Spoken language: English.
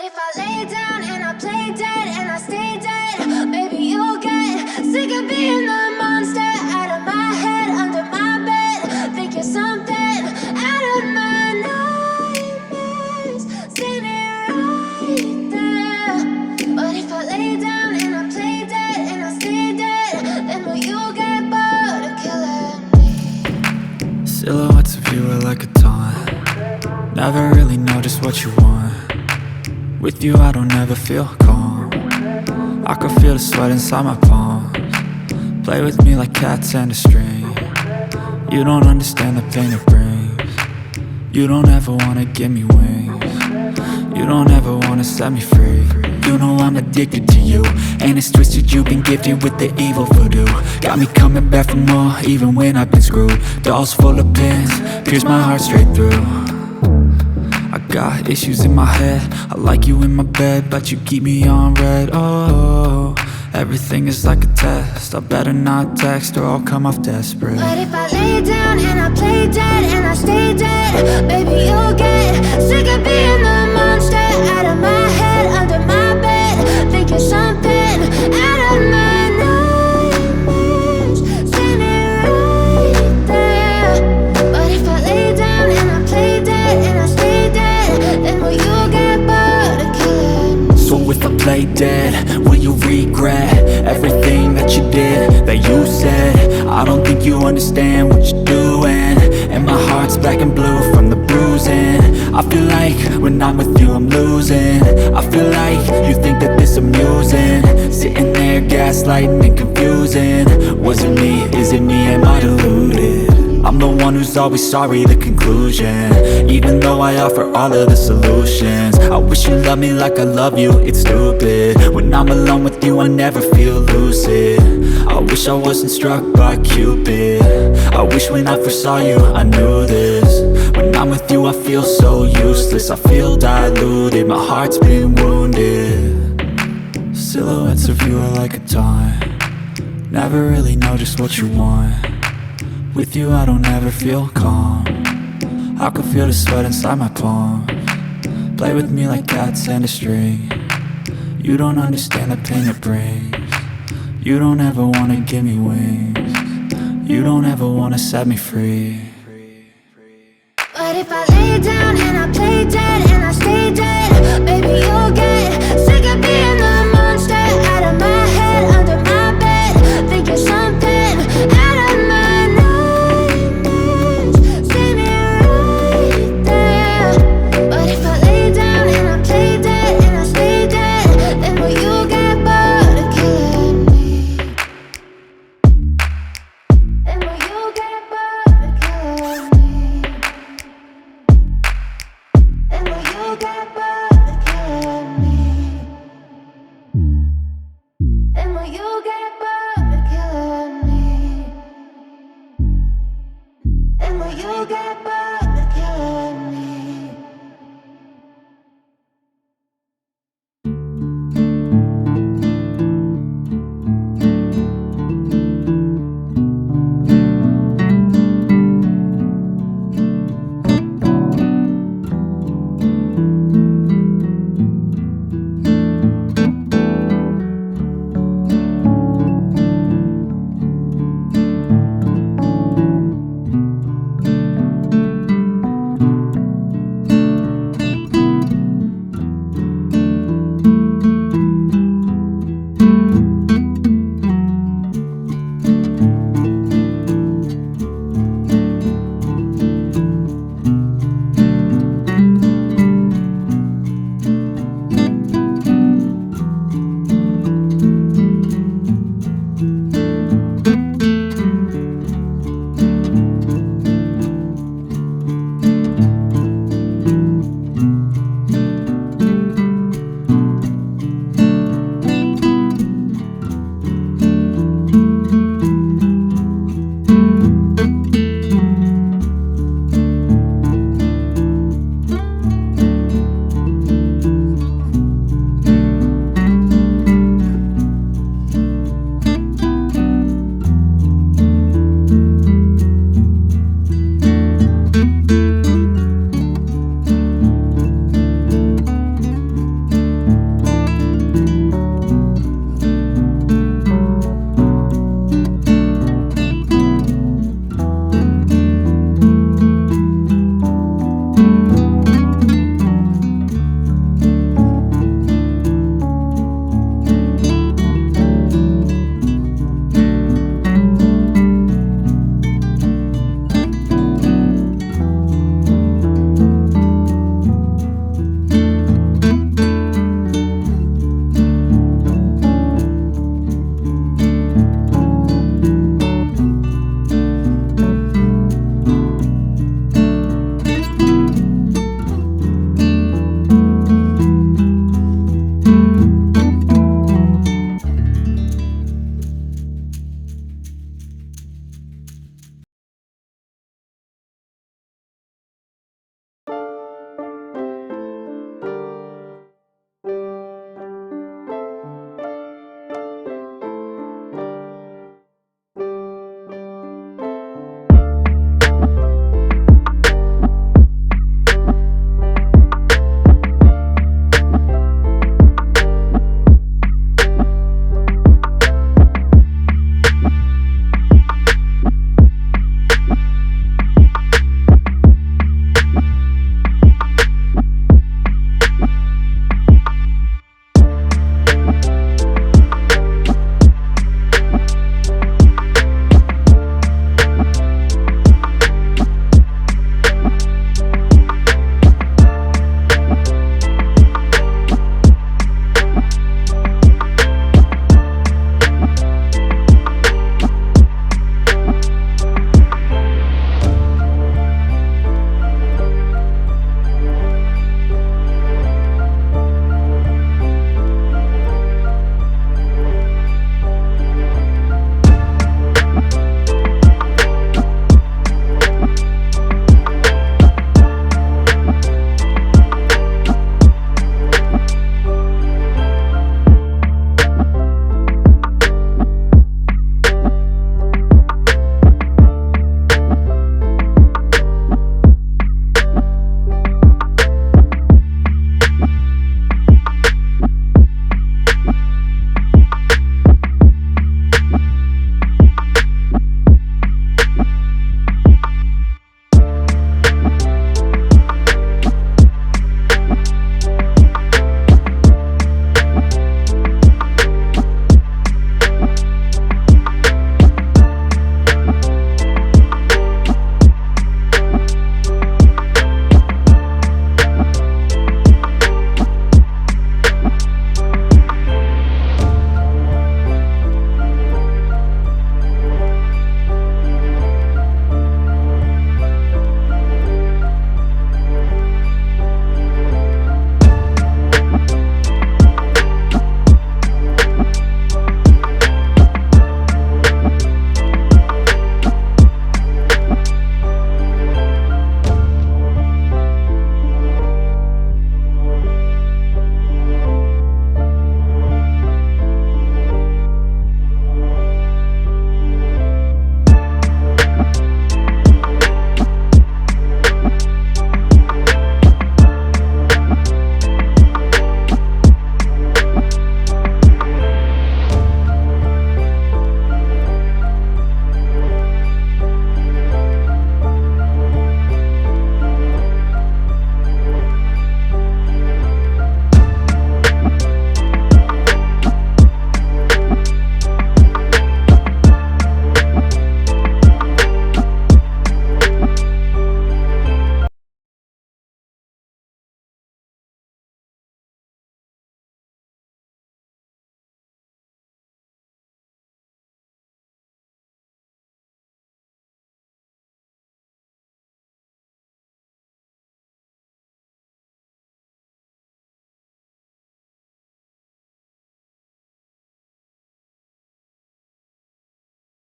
if I lay down and I play dead and I stay dead, maybe you'll get sick of being the monster out of my head, under my bed. Think you're something out of my nightmares, standing right there. But if I lay down and I play dead and I stay dead, then will you get bored of killing me? Silhouettes of you are like a taunt. Never really know just what you want. With you I don't ever feel calm. I can feel the sweat inside my palms. Play with me like cats and a string. You don't understand the pain it brings. You don't ever wanna give me wings. You don't ever wanna set me free. You know I'm addicted to you, and it's twisted, you've been gifted with the evil voodoo. Got me coming back for more, even when I've been screwed. Dolls full of pins, pierce my heart straight through. I got issues in my head, I like you in my bed, but you keep me on red. Oh, everything is like a test, I better not text or I'll come off desperate. But if I lay down and I play dead and I stay dead, baby you'll get sick of being the monster out of my head, under my bed. Think you're something out of my nightmares, standing right there. But if I lay down and I play dead and I stay dead, then will you get bored of killing me? So if I play dead, will you regret everything that you did, that you said? I don't think you understand what you're doing, and my heart's black and blue from the bruising. I feel like when I'm with you I'm losing. I feel like you think that this amusing, sitting there gaslighting and confusing. Was it me? Is it me? Am I deluded? I'm the one who's always sorry, the conclusion. Even though I offer all of the solutions, I wish you loved me like I love you, it's stupid. When I'm alone with you I never feel lucid. I wish I wasn't struck by Cupid. I wish when I first saw you I knew this. When I'm with you I feel so useless, I feel diluted, my heart's been wounded. Silhouettes of you are like a taunt. Never really know just what you want. With you I don't ever feel calm. I can feel the sweat inside my palms. Play with me like cats and a string. You don't understand the pain it brings. You don't ever wanna give me wings. You don't ever wanna set me free. But if I lay down and I play dead and I stay dead,